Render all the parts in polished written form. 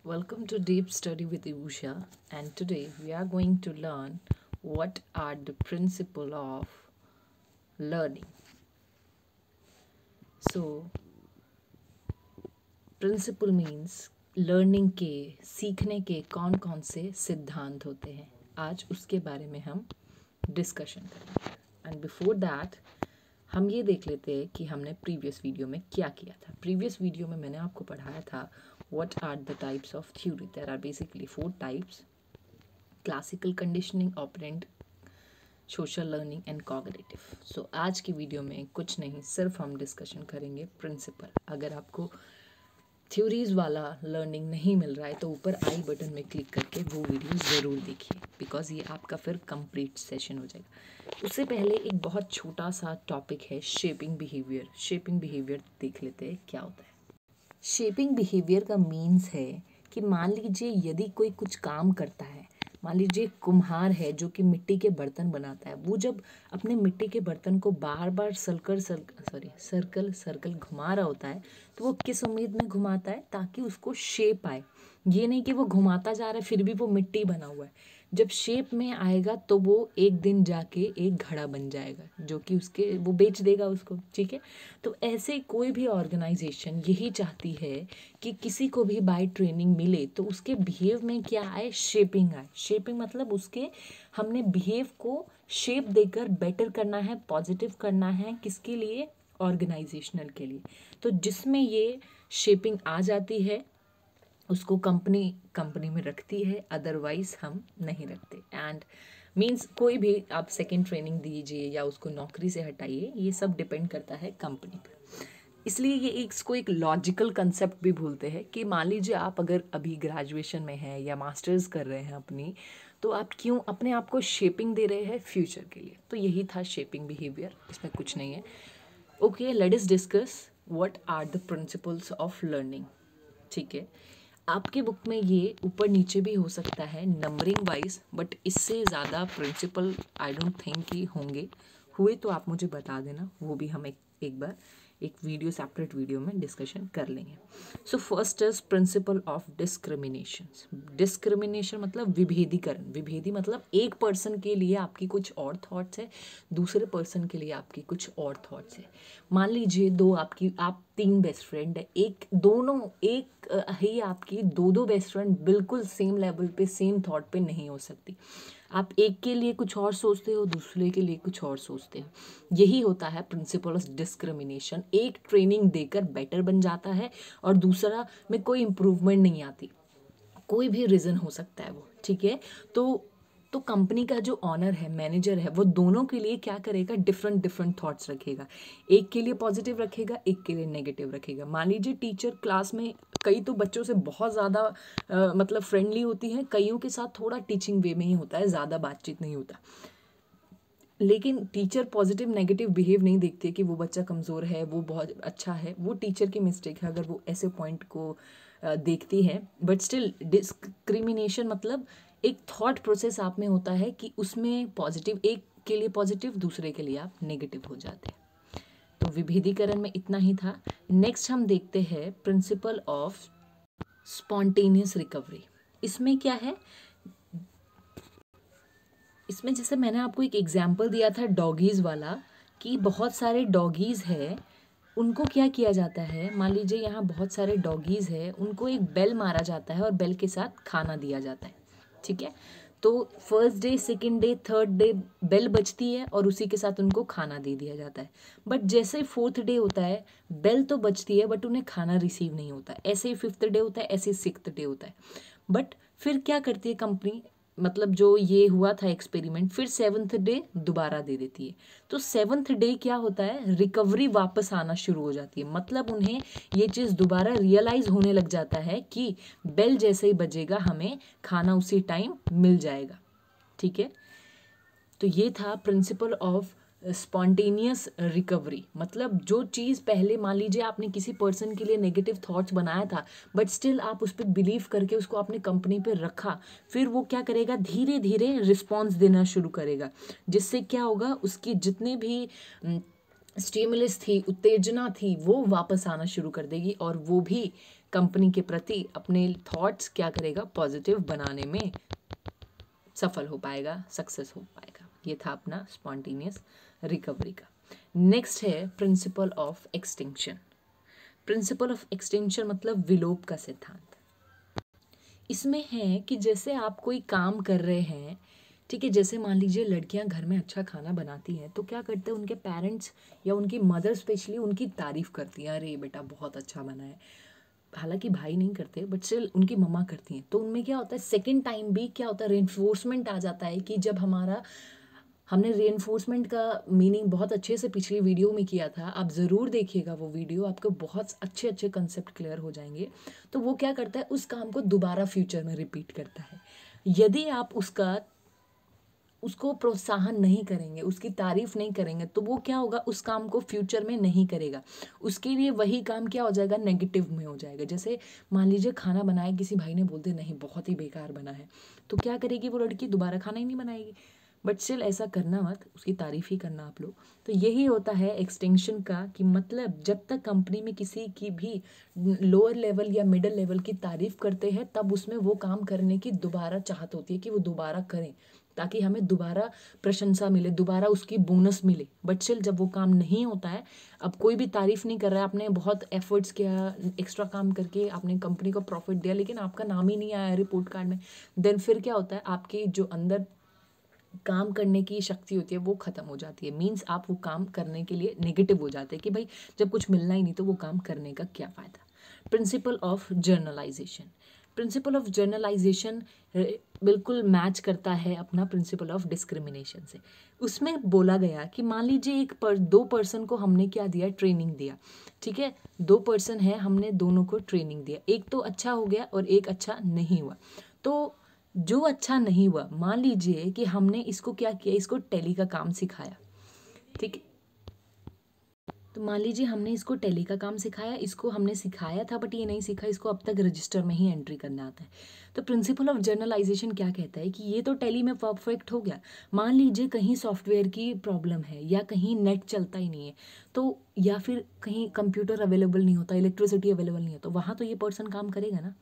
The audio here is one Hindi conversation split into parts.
Welcome to Deep Study with Usha, and today we are going to learn what are the principle of learning. So, principle means learning के सीखने के कौन कौन से सिद्धांत होते हैं। आज उसके बारे में हम डिस्कशन करेंगे। एंड बिफोर दैट हम ये देख लेते हैं कि हमने प्रीवियस वीडियो में क्या किया था। प्रीवियस वीडियो में मैंने आपको पढ़ाया था what are the types of theory. There are basically 4 types: classical conditioning, operant, social learning and cognitive. So आज की वीडियो में कुछ नहीं, सिर्फ हम डिस्कशन करेंगे प्रिंसिपल। अगर आपको थ्योरीज वाला लर्निंग नहीं मिल रहा है तो ऊपर आई बटन में क्लिक करके वो वीडियो ज़रूर देखिए, बिकॉज ये आपका फिर कंप्लीट सेशन हो जाएगा। उससे पहले एक बहुत छोटा सा टॉपिक है शेपिंग बिहेवियर। शेपिंग बिहेवियर देख लेते हैं क्या होता है। शेपिंग बिहेवियर का मीन्स है कि मान लीजिए यदि कोई कुछ काम करता है, मान लीजिए कुम्हार है जो कि मिट्टी के बर्तन बनाता है, वो जब अपने मिट्टी के बर्तन को बार बार सर्कल घुमा रहा होता है तो वो किस उम्मीद में घुमाता है? ताकि उसको शेप आए। ये नहीं कि वो घुमाता जा रहा है फिर भी वो मिट्टी बना हुआ है। जब शेप में आएगा तो वो एक दिन जाके एक घड़ा बन जाएगा जो कि उसके वो बेच देगा उसको, ठीक है। तो ऐसे कोई भी ऑर्गेनाइजेशन यही चाहती है कि किसी को भी बाय ट्रेनिंग मिले तो उसके बिहेव में क्या आए? शेपिंग आए। शेपिंग मतलब उसके हमने बिहेव को शेप देकर बेटर करना है, पॉजिटिव करना है। किसके लिए? ऑर्गेनाइजेशनल के लिए। तो जिसमें ये शेपिंग आ जाती है उसको कंपनी में रखती है, अदरवाइज हम नहीं रखते। एंड मीन्स कोई भी आप सेकेंड ट्रेनिंग दीजिए या उसको नौकरी से हटाइए, ये सब डिपेंड करता है कंपनी पर। इसलिए ये इसको एक लॉजिकल कंसेप्ट भी भूलते हैं कि मान लीजिए आप अगर अभी ग्रेजुएशन में हैं या मास्टर्स कर रहे हैं अपनी, तो आप क्यों अपने आप को शेपिंग दे रहे हैं फ्यूचर के लिए। तो यही था शेपिंग बिहेवियर, इसमें कुछ नहीं है। Okay, let us discuss what are the principles of learning. ठीक है, आपके बुक में ये ऊपर नीचे भी हो सकता है नंबरिंग वाइज, बट इससे ज़्यादा प्रिंसिपल आई डोंट थिंक कि होंगे। हुए तो आप मुझे बता देना, वो भी हम एक बार एक वीडियो सेपरेट वीडियो में डिस्कशन कर लेंगे। So first is principle of discrimination. Discrimination मतलब विभेदीकरण। विभेदी मतलब एक पर्सन के लिए आपकी कुछ और थॉट्स है, दूसरे पर्सन के लिए आपकी कुछ और थॉट्स है। मान लीजिए आप 3 बेस्ट फ्रेंड है, ही आपकी दो बेस्ट फ्रेंड बिल्कुल सेम लेवल पे सेम थॉट पे नहीं हो सकती। आप एक के लिए कुछ और सोचते हो, दूसरे के लिए कुछ और सोचते हो। यही होता है प्रिंसिपल ऑफ डिस्क्रिमिनेशन। एक ट्रेनिंग देकर बेटर बन जाता है और दूसरा में कोई इम्प्रूवमेंट नहीं आती। कोई भी रीज़न हो सकता है वो, ठीक है। तो कंपनी का जो ऑनर है, मैनेजर है, वो दोनों के लिए क्या करेगा? डिफरेंट थॉट्स रखेगा। एक के लिए पॉजिटिव रखेगा, एक के लिए नेगेटिव रखेगा। मान लीजिए टीचर क्लास में कई तो बच्चों से बहुत ज़्यादा मतलब फ्रेंडली होती हैं, कईयों के साथ थोड़ा टीचिंग वे में ही होता है, ज़्यादा बातचीत नहीं होता। लेकिन टीचर पॉजिटिव नेगेटिव बिहेव नहीं देखते कि वो बच्चा कमज़ोर है, वो बहुत अच्छा है। वो टीचर की मिस्टेक है अगर वो ऐसे पॉइंट को देखती है। बट स्टिल डिस्क्रिमिनेशन मतलब एक थॉट प्रोसेस आप में होता है कि उसमें पॉजिटिव, एक के लिए पॉजिटिव, दूसरे के लिए आप नेगेटिव हो जाते हैं। तो विभेदीकरण में इतना ही था। नेक्स्ट हम देखते हैं प्रिंसिपल ऑफ स्पॉन्टेनियस रिकवरी। इसमें क्या है? इसमें जैसे मैंने आपको एक एग्जाम्पल दिया था डॉगीज़ वाला, कि बहुत सारे डॉगीज़ है, उनको क्या किया जाता है? मान लीजिए यहाँ बहुत सारे डॉगीज़ है, उनको एक बेल मारा जाता है और बेल के साथ खाना दिया जाता है, ठीक है। तो first day, second day, third day bell बजती है और उसी के साथ उनको खाना दे दिया जाता है। बट जैसे फोर्थ डे होता है, बेल तो बजती है बट उन्हें खाना रिसीव नहीं होता। ऐसे ही फिफ्थ डे होता है, ऐसे ही सिक्स्थ डे होता है। बट फिर क्या करती है कंपनी, मतलब जो ये हुआ था एक्सपेरिमेंट, फिर 7th डे दोबारा दे देती है। तो 7th डे क्या होता है? रिकवरी वापस आना शुरू हो जाती है। मतलब उन्हें ये चीज़ दोबारा रियलाइज़ होने लग जाता है कि बेल जैसे ही बजेगा हमें खाना उसी टाइम मिल जाएगा, ठीक है। तो ये था प्रिंसिपल ऑफ स्पॉन्टेनियस रिकवरी। मतलब जो चीज़ पहले मान लीजिए आपने किसी पर्सन के लिए नेगेटिव थॉट्स बनाया था, बट स्टिल आप उस पर बिलीव करके उसको अपने कंपनी पे रखा, फिर वो क्या करेगा? धीरे धीरे रिस्पॉन्स देना शुरू करेगा, जिससे क्या होगा? उसकी जितने भी स्टिमुलस थी, उत्तेजना थी, वो वापस आना शुरू कर देगी और वो भी कंपनी के प्रति अपने थॉट्स क्या करेगा, पॉजिटिव बनाने में सफल हो पाएगा, सक्सेस हो पाएगा। ये था अपना स्पॉन्टेनियस रिकवरी का। नेक्स्ट है principle of extinction. Principle of extinction मतलब विलोप का सिद्धांत। इसमें है कि जैसे आप कोई काम कर रहे हैं, ठीक है, जैसे मान लीजिए लड़कियां घर में अच्छा खाना बनाती हैं तो क्या करते हैं, उनके पेरेंट्स या उनकी मदर स्पेशली उनकी तारीफ करती हैं, अरे बेटा बहुत अच्छा बना है। हालांकि भाई नहीं करते बट स्टिल उनकी मम्मा करती हैं। तो उनमें क्या होता है, सेकंड टाइम भी क्या होता है, रेनफोर्समेंट आ जाता है कि जब हमने रेनफोर्समेंट का मीनिंग बहुत अच्छे से पिछली वीडियो में किया था, आप ज़रूर देखिएगा वो वीडियो, आपको बहुत अच्छे अच्छे कंसेप्ट क्लियर हो जाएंगे। तो वो क्या करता है, उस काम को दोबारा फ्यूचर में रिपीट करता है। यदि आप उसको प्रोत्साहन नहीं करेंगे, उसकी तारीफ नहीं करेंगे, तो वो क्या होगा, उस काम को फ्यूचर में नहीं करेगा। उसके लिए वही काम क्या हो जाएगा, नेगेटिव में हो जाएगा। जैसे मान लीजिए खाना बनाए, किसी भाई ने बोलते नहीं बहुत ही बेकार बना है, तो क्या करेगी वो लड़की, दोबारा खाना ही नहीं बनाएगी। बट स्टिल ऐसा करना मत, उसकी तारीफ ही करना आप लोग। तो यही होता है एक्सटेंशन का, कि मतलब जब तक कंपनी में किसी की भी लोअर लेवल या मिडिल लेवल की तारीफ करते हैं, तब उसमें वो काम करने की दोबारा चाहत होती है कि वो दोबारा करें, ताकि हमें दोबारा प्रशंसा मिले, दोबारा उसकी बोनस मिले। बट स्टिल जब वो काम नहीं होता है, अब कोई भी तारीफ नहीं कर रहा है, आपने बहुत एफर्ट्स किया, एक्स्ट्रा काम करके आपने कंपनी को प्रॉफिट दिया, लेकिन आपका नाम ही नहीं आया रिपोर्ट कार्ड में, देन फिर क्या होता है, आपकी जो अंदर काम करने की शक्ति होती है वो ख़त्म हो जाती है। मीन्स आप वो काम करने के लिए नेगेटिव हो जाते हैं कि भाई जब कुछ मिलना ही नहीं तो वो काम करने का क्या फ़ायदा। Principle of journalisation. Principle of journalisation बिल्कुल मैच करता है अपना प्रिंसिपल ऑफ डिस्क्रिमिनेशन से। उसमें बोला गया कि मान लीजिए दो पर्सन को हमने क्या दिया, ट्रेनिंग दिया, ठीक है, दो पर्सन है, हमने दोनों को ट्रेनिंग दिया, एक तो अच्छा हो गया और एक अच्छा नहीं हुआ। तो जो अच्छा नहीं हुआ, मान लीजिए कि हमने इसको क्या किया, इसको टैली का काम सिखाया, ठीक है, तो मान लीजिए हमने इसको टैली का काम सिखाया, इसको हमने सिखाया था बट ये नहीं सीखा, इसको अब तक रजिस्टर में ही एंट्री करना आता है। तो प्रिंसिपल ऑफ जर्नलाइजेशन क्या कहता है कि ये तो टैली में परफेक्ट हो गया, मान लीजिए कहीं सॉफ्टवेयर की प्रॉब्लम है या कहीं नेट चलता ही नहीं है, तो या फिर कहीं कंप्यूटर अवेलेबल नहीं होता, इलेक्ट्रिसिटी अवेलेबल नहीं है, तो वहाँ तो ये पर्सन काम करेगा ना।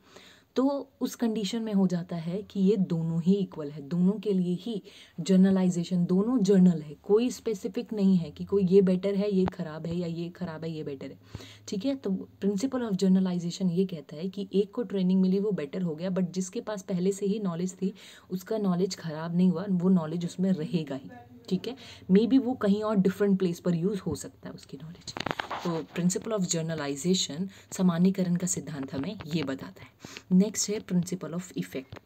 तो उस कंडीशन में हो जाता है कि ये दोनों ही इक्वल है, दोनों के लिए ही जर्नलाइजेशन, दोनों जर्नल है, कोई स्पेसिफिक नहीं है कि कोई ये बेटर है ये खराब है या ये खराब है ये बेटर है, ठीक है। तो प्रिंसिपल ऑफ जर्नलाइजेशन ये कहता है कि एक को ट्रेनिंग मिली वो बेटर हो गया, बट जिसके पास पहले से ही नॉलेज थी उसका नॉलेज खराब नहीं हुआ, वो नॉलेज उसमें रहेगा ही, ठीक है। मे बी वो कहीं और डिफरेंट प्लेस पर यूज़ हो सकता है उसकी नॉलेज। तो प्रिंसिपल ऑफ जर्नलाइजेशन, सामान्यीकरण का सिद्धांत हमें ये बताता है। नेक्स्ट है प्रिंसिपल ऑफ इफेक्ट।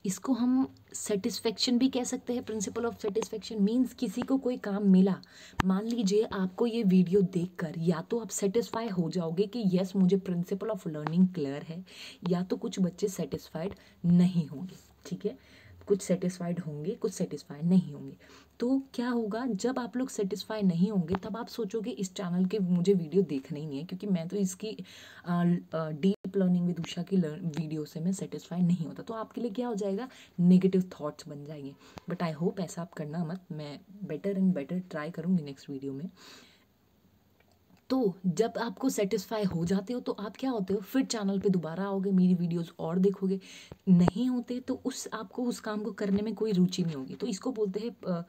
इसको हम सेटिस्फेक्शन भी कह सकते हैं। प्रिंसिपल ऑफ सेटिस्फेक्शन मीन्स किसी को कोई काम मिला, मान लीजिए आपको ये वीडियो देखकर या तो आप सेटिस्फाई हो जाओगे कि यस मुझे प्रिंसिपल ऑफ लर्निंग क्लियर है, या तो कुछ बच्चे सेटिस्फाइड नहीं होंगे, ठीक है, कुछ सेटिस्फाइड होंगे कुछ सेटिस्फाइड नहीं होंगे। तो क्या होगा, जब आप लोग सेटिस्फाई नहीं होंगे तब आप सोचोगे इस चैनल के मुझे वीडियो देखना ही नहीं है, क्योंकि मैं तो इसकी डीप लर्निंग विद उषा की वीडियो से मैं सेटिस्फाई नहीं होता। तो आपके लिए क्या हो जाएगा, नेगेटिव थॉट्स बन जाएंगे। बट आई होप ऐसा आप करना मत, मैं बेटर एंड बेटर ट्राई करूँगी नेक्स्ट वीडियो में। तो जब आपको सेटिस्फाई हो जाते हो तो आप क्या होते हो, फिर चैनल पे दोबारा आओगे, मेरी वीडियोस और देखोगे। नहीं होते तो आपको उस काम को करने में कोई रुचि नहीं होगी। तो इसको बोलते हैं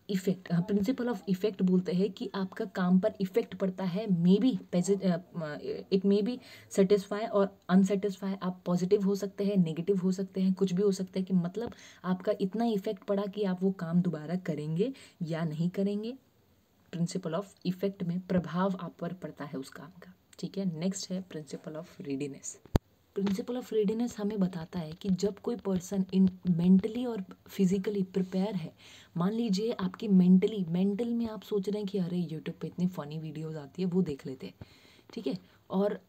इफेक्ट, प्रिंसिपल ऑफ इफेक्ट बोलते हैं कि आपका काम पर इफेक्ट पड़ता है। May be it may be satisfy और अनसेटिस्फाई, आप पॉजिटिव हो सकते हैं, नेगेटिव हो सकते हैं, कुछ भी हो सकता है, कि मतलब आपका इतना इफेक्ट पड़ा कि आप वो काम दोबारा करेंगे या नहीं करेंगे। प्रिंसिपल ऑफ इफेक्ट में प्रभाव आप पर पड़ता है उस काम का, ठीक है। नेक्स्ट है principle of readiness. Principle of readiness हमें बताता है कि जब कोई पर्सन इन मेंटली और फिजिकली प्रिपेयर है, मान लीजिए आपकी मेंटल में आप सोच रहे हैं कि अरे यूट्यूब पे इतनी फ़नी वीडियोस आती है वो देख लेते हैं, ठीक है, और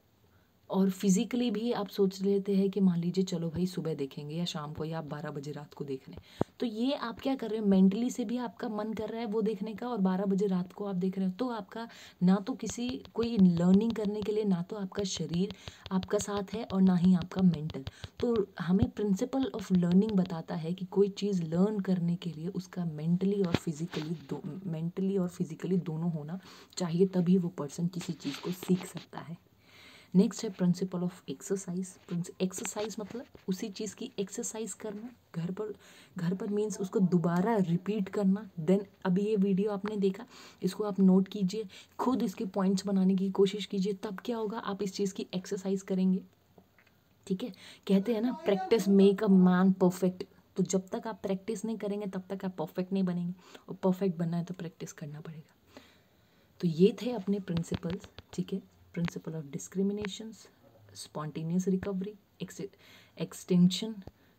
फिजिकली भी आप सोच लेते हैं कि मान लीजिए चलो भाई सुबह देखेंगे या शाम को या आप 12 बजे रात को देख रहे हैं। तो ये आप क्या कर रहे हो, मेंटली से भी आपका मन कर रहा है वो देखने का और 12 बजे रात को आप देख रहे हो। तो आपका ना तो कोई लर्निंग करने के लिए ना तो आपका शरीर आपका साथ है और ना ही आपका मेंटल। तो हमें प्रिंसिपल ऑफ लर्निंग बताता है कि कोई चीज़ लर्न करने के लिए उसका मेंटली और फिजिकली दोनों होना चाहिए, तभी वो पर्सन किसी चीज़ को सीख सकता है। नेक्स्ट है प्रिंसिपल ऑफ एक्सरसाइज। एक्सरसाइज मतलब उसी चीज़ की एक्सरसाइज करना घर पर मीन्स उसको दोबारा रिपीट करना। देन अभी ये वीडियो आपने देखा, इसको आप नोट कीजिए, खुद इसके पॉइंट्स बनाने की कोशिश कीजिए, तब क्या होगा, आप इस चीज़ की एक्सरसाइज करेंगे। ठीक है, कहते हैं ना practice make a man perfect. तो जब तक आप प्रैक्टिस नहीं करेंगे तब तक आप परफेक्ट नहीं बनेंगे, और परफेक्ट बनना है तो प्रैक्टिस करना पड़ेगा। तो ये थे अपने प्रिंसिपल्स। ठीक है, principle of discriminations, spontaneous recovery, extension,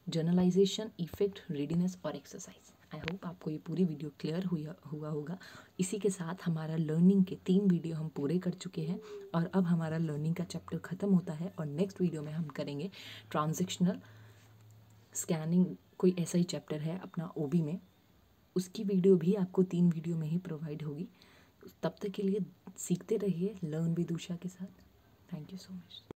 generalization, effect, readiness और एक्सरसाइज। आई होप आपको ये पूरी वीडियो क्लियर हुआ होगा। इसी के साथ हमारा लर्निंग के 3 वीडियो हम पूरे कर चुके हैं, और अब हमारा लर्निंग का चैप्टर ख़त्म होता है, और नेक्स्ट वीडियो में हम करेंगे ट्रांजैक्शनल स्कैनिंग। कोई ऐसा ही चैप्टर है अपना ओबी में, उसकी वीडियो भी आपको 3 वीडियो में ही प्रोवाइड होगी। तब तक के लिए सीखते रहिए लर्न विद उषा के साथ। Thank you so much.